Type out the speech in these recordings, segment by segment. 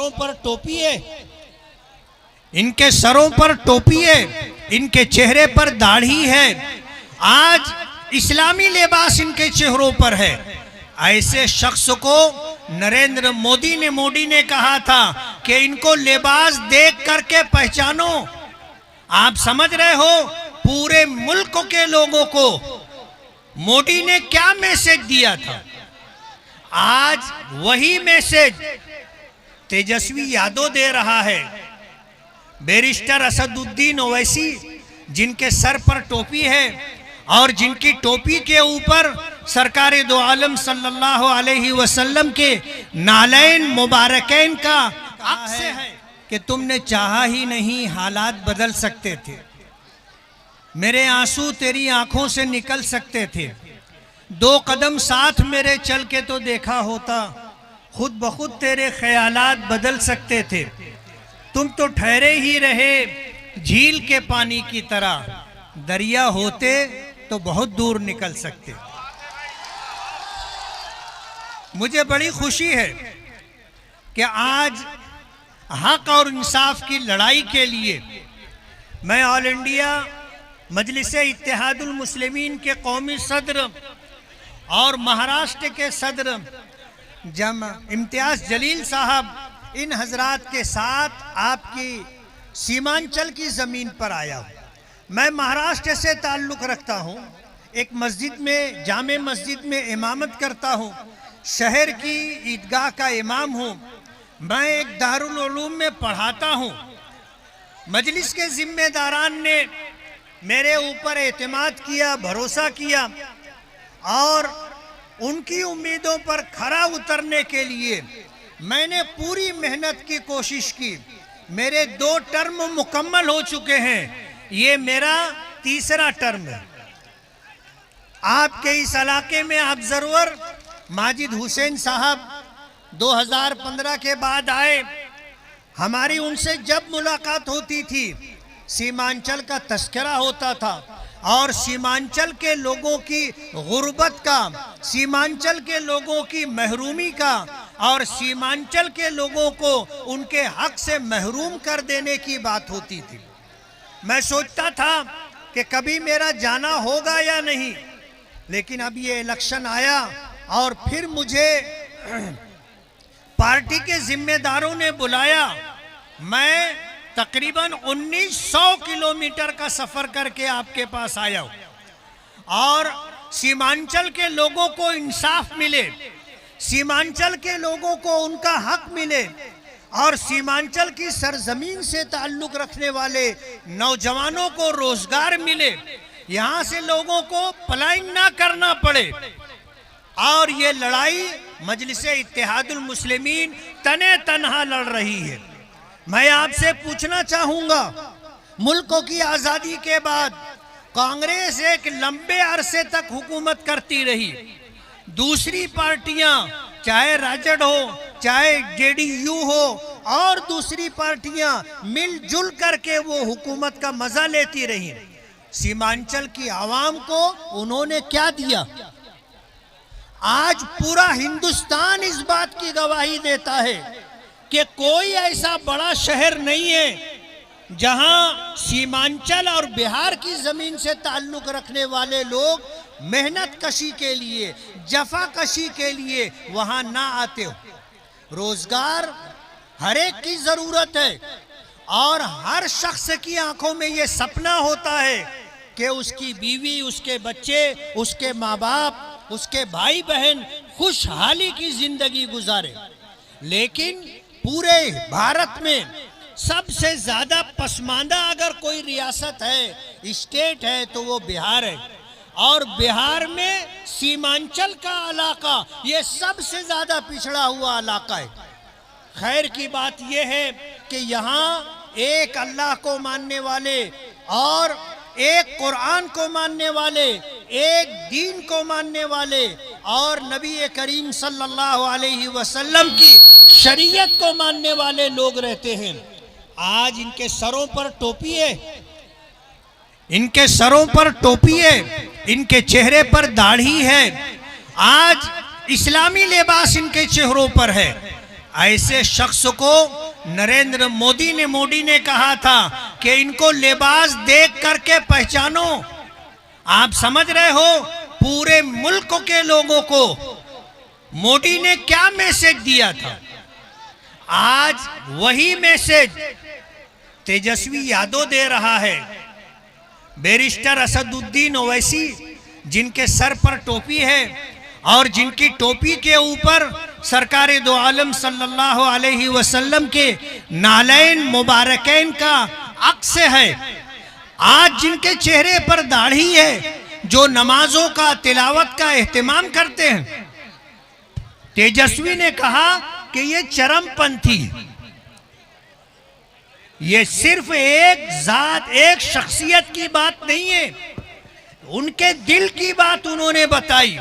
सरों पर टोपी है, इनके सरों पर टोपी है, इनके चेहरे पर दाढ़ी है। आज इस्लामी लिबास इनके चेहरों पर है। ऐसे शख्स को नरेंद्र मोदी ने कहा था कि इनको लिबास देख करके पहचानो। आप समझ रहे हो पूरे मुल्क के लोगों को मोदी ने क्या मैसेज दिया था। आज वही मैसेज तेजस्वी यादव दे रहा है। बैरिस्टर असदुद्दीन ओवैसी जिनके सर पर टोपी है और जिनकी टोपी के ऊपर सरकार दो आलम सल्लल्लाहु अलैहि वसल्लम के नालैन मुबारकैन का अक्स है कि तुमने चाहा ही नहीं हालात बदल सकते थे, मेरे आंसू तेरी आंखों से निकल सकते थे, 2 कदम साथ मेरे चल के तो देखा होता, खुद ब खुद तेरे ख्यालात बदल सकते थे। तुम तो ठहरे ही रहे झील के पानी की तरह, दरिया होते तो बहुत दूर निकल सकते। मुझे बड़ी खुशी है कि आज हक और इंसाफ की लड़ाई के लिए मैं ऑल इंडिया मजलिस इत्तेहादुल मुस्लिमीन के कौमी सदर और महाराष्ट्र के सदर इम्तियाज जलील साहब, इन हजरात के साथ आपकी सीमांचल की ज़मीन पर आया हूँ। मैं महाराष्ट्र से ताल्लुक़ रखता हूँ, एक मस्जिद में, जामे मस्जिद में इमामत करता हूँ, शहर की ईदगाह का इमाम हूँ, मैं एक दारुल उलूम में पढ़ाता हूँ। मजलिस के ज़िम्मेदारान ने मेरे ऊपर एतमाद किया, भरोसा किया और उनकी उम्मीदों पर खरा उतरने के लिए मैंने पूरी मेहनत की कोशिश की। मेरे 2 टर्म मुकम्मल हो चुके हैं, ये मेरा 3रा टर्म है। आपके इस इलाके में ऑब्जर्वर माजिद हुसैन साहब 2015 के बाद आए। हमारी उनसे जब मुलाकात होती थी सीमांचल का तस्करा होता था और सीमांचल के लोगों की गुर्बत का, सीमांचल के लोगों की महरूमी का और सीमांचल के लोगों को उनके हक से महरूम कर देने की बात होती थी। मैं सोचता था कि कभी मेरा जाना होगा या नहीं, लेकिन अब ये इलेक्शन आया और फिर मुझे पार्टी के जिम्मेदारों ने बुलाया। मैं तकरीबन 1900 किलोमीटर का सफर करके आपके पास आया हूं और सीमांचल के लोगों को इंसाफ मिले, सीमांचल के लोगों को उनका हक मिले और सीमांचल की सरजमीन से ताल्लुक रखने वाले नौजवानों को रोजगार मिले, यहाँ से लोगों को पलायन ना करना पड़े। और ये लड़ाई मजलिस इत्तेहादुल मुस्लिमीन तने तनहा लड़ रही है। मैं आपसे पूछना चाहूंगा, मुल्कों की आज़ादी के बाद कांग्रेस एक लंबे अरसे तक हुकूमत करती रही, दूसरी पार्टियां चाहे राजद हो, चाहे जेडीयू हो और दूसरी पार्टियां मिलजुल करके वो हुकूमत का मजा लेती रही। सीमांचल की आवाम को उन्होंने क्या दिया? आज पूरा हिंदुस्तान इस बात की गवाही देता है कि कोई ऐसा बड़ा शहर नहीं है जहां सीमांचल और बिहार की जमीन से ताल्लुक रखने वाले लोग मेहनत कशी के लिए, जफा कशी के लिए वहां ना आते हो। रोजगार हर एक की जरूरत है और हर शख्स की आंखों में ये सपना होता है कि उसकी बीवी, उसके बच्चे, उसके माँ बाप, उसके भाई बहन खुशहाली की जिंदगी गुजारे। लेकिन पूरे भारत में सबसे ज्यादा पसमानदा अगर कोई रियासत है, स्टेट है, तो वो बिहार है। और बिहार में सीमांचल का इलाका ये सबसे ज्यादा पिछड़ा हुआ इलाका है। खैर की बात यह है कि यहाँ एक अल्लाह को मानने वाले और एक कुरान को मानने वाले, एक दीन को मानने वाले और नबी करीम सल्लल्लाहु अलैहि वसल्लम की शरीयत को मानने वाले लोग रहते हैं। आज इनके सरों पर टोपी है, इनके सरों पर टोपी है, इनके चेहरे पर दाढ़ी है। आज इस्लामी लिबास इनके चेहरों पर है। ऐसे शख्स को नरेंद्र मोदी ने कहा था कि इनको लिबास देख करके पहचानो। आप समझ रहे हो पूरे मुल्क के लोगों को मोदी ने क्या मैसेज दिया था। आज वही मैसेज तेजस्वी यादव दे रहा है। बैरिस्टर असदुद्दीन ओवैसी जिनके सर पर टोपी है और जिनकी टोपी के ऊपर सरकारे दो आलम सल्लल्लाहु अलैहि वसल्लम के नालैन मुबारकैन का अक्स है, आज जिनके चेहरे पर दाढ़ी है, जो नमाजों का तिलावत का एहतमाम करते हैं, तेजस्वी ने कहा कि ये चरमपंथी, ये सिर्फ एक जात एक शख्सियत की बात नहीं है, उनके दिल की बात उन्होंने बताई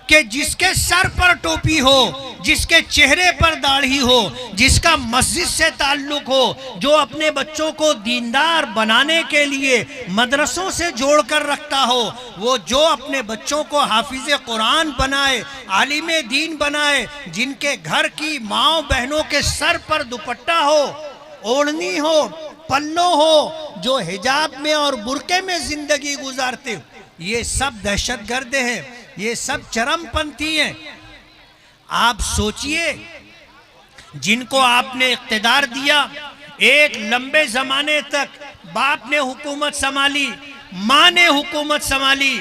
कि जिसके सर पर टोपी हो, जिसके चेहरे पर दाढ़ी हो, जिसका मस्जिद से ताल्लुक हो, जो अपने बच्चों को दीनदार बनाने के लिए मदरसों से जोड़कर रखता हो, वो जो अपने बच्चों को हाफिज कुरान बनाए, आलिम दीन बनाए, जिनके घर की माओ बहनों के सर पर दुपट्टा हो, ओढ़नी हो, पल्लो हो, जो हिजाब में और बुरके में जिंदगी गुजारते हो, ये सब दहशतगर्द हैं, ये सब चरमपंथी हैं। आप सोचिए जिनको आपने इख्तिदार दिया, एक लंबे जमाने तक बाप ने हुकूमत संभाली, माँ ने हुकूमत संभाली,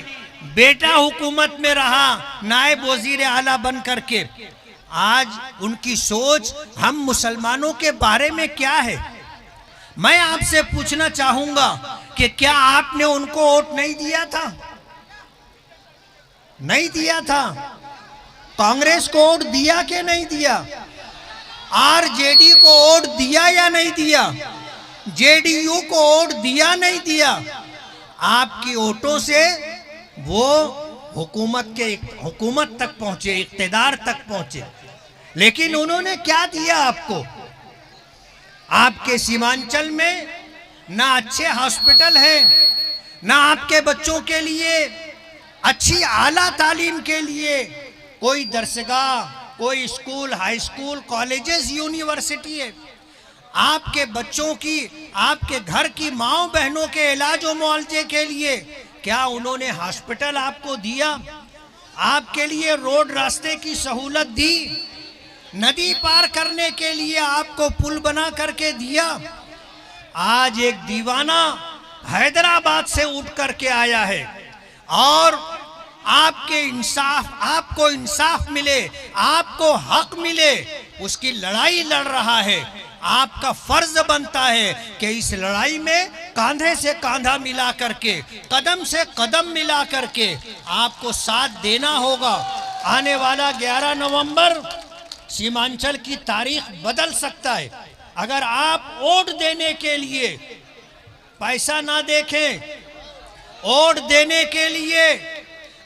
बेटा हुकूमत में रहा नायब वजीर आला बन करके, आज उनकी सोच हम मुसलमानों के बारे में क्या है। मैं आपसे पूछना चाहूंगा कि क्या आपने उनको वोट नहीं दिया था? नहीं दिया था। कांग्रेस को वोट दिया कि नहीं दिया? आरजेडी को वोट दिया या नहीं दिया? जेडीयू को वोट दिया नहीं दिया? आपकी वोटों से वो हुकूमत तक पहुंचे, इख्तिदार तक पहुंचे, लेकिन उन्होंने क्या दिया आपको? आपके सीमांचल में ना अच्छे हॉस्पिटल हैं, ना आपके बच्चों के लिए अच्छी आला तालीम के लिए कोई दरसगाह, कोई school, high school, colleges, university है। आपके बच्चों की, आपके घर की माओ बहनों के इलाज और मुआवजे के लिए क्या उन्होंने हॉस्पिटल आपको दिया? आपके लिए रोड रास्ते की सहूलत दी? नदी पार करने के लिए आपको पुल बना करके दिया? आज एक दीवाना हैदराबाद से उठ करके आया है और आपको इंसाफ मिले, आपको हक मिले, उसकी लड़ाई लड़ रहा है। आपका फर्ज बनता है कि इस लड़ाई में कांधे से कांधा मिला करके, कदम से कदम मिला करके आपको साथ देना होगा। आने वाला 11 नवंबर सीमांचल की तारीख बदल सकता है। अगर आप वोट देने के लिए पैसा ना देखें, वोट देने के लिए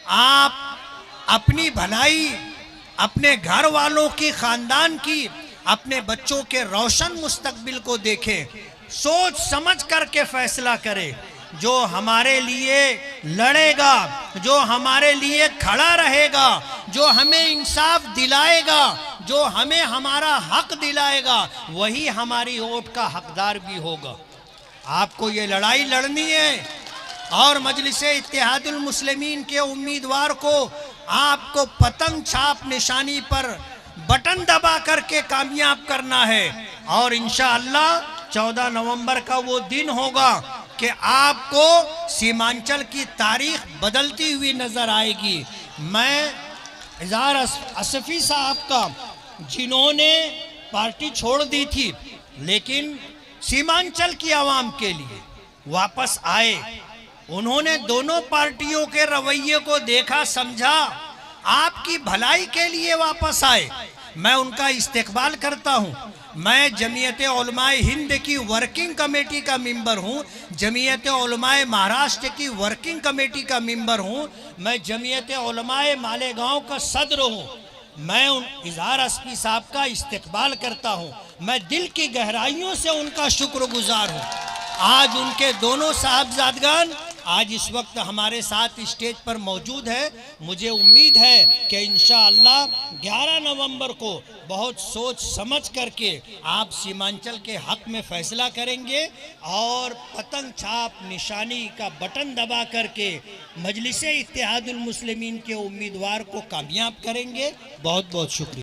आप अपनी भलाई, अपने घर वालों की, खानदान की, अपने बच्चों के रोशन मुस्तकबिल को देखें, सोच समझ करके फैसला करें। जो हमारे लिए लड़ेगा, जो हमारे लिए खड़ा रहेगा, जो हमें इंसाफ दिलाएगा, जो हमें हमारा हक दिलाएगा, वही हमारी वोट का हकदार भी होगा। आपको ये लड़ाई लड़नी है और मजलिसे इत्तेहादुल मुस्लिमीन के उम्मीदवार को आपको पतंग छाप निशानी पर बटन दबा करके कामयाब करना है। और इंशाअल्लाह 14 नवंबर का वो दिन होगा कि आपको सीमांचल की तारीख बदलती हुई नजर आएगी। मैं इज़हार असफी साहब का, जिन्होंने पार्टी छोड़ दी थी लेकिन सीमांचल की आवाम के लिए वापस आए, उन्होंने दोनों पार्टियों के रवैये को देखा, समझा, आपकी भलाई के लिए वापस आए। मैं उनका इस्तेकबाल करता हूँ। मैं जमीयत उलमाए हिंद की वर्किंग कमेटी का मेंबर हूँ, जमीयत उलमाए महाराष्ट्र की वर्किंग कमेटी का मेंबर हूँ, मैं जमीयत उलमाए मालेगांव का सदर हूँ। मैं उन इज़हार असफी साहब का इस्तेकबाल करता हूँ। मैं दिल की गहराइयों से उनका शुक्रगुजार हूँ। आज उनके दोनों साहबजादगान आज इस वक्त हमारे साथ स्टेज पर मौजूद है। मुझे उम्मीद है कि इंशाअल्लाह 11 नवंबर को बहुत सोच समझ करके आप सीमांचल के हक में फैसला करेंगे और पतंग छाप निशानी का बटन दबा करके मजलिस इत्तेहादुल मुस्लिमीन के उम्मीदवार को कामयाब करेंगे। बहुत बहुत शुक्रिया।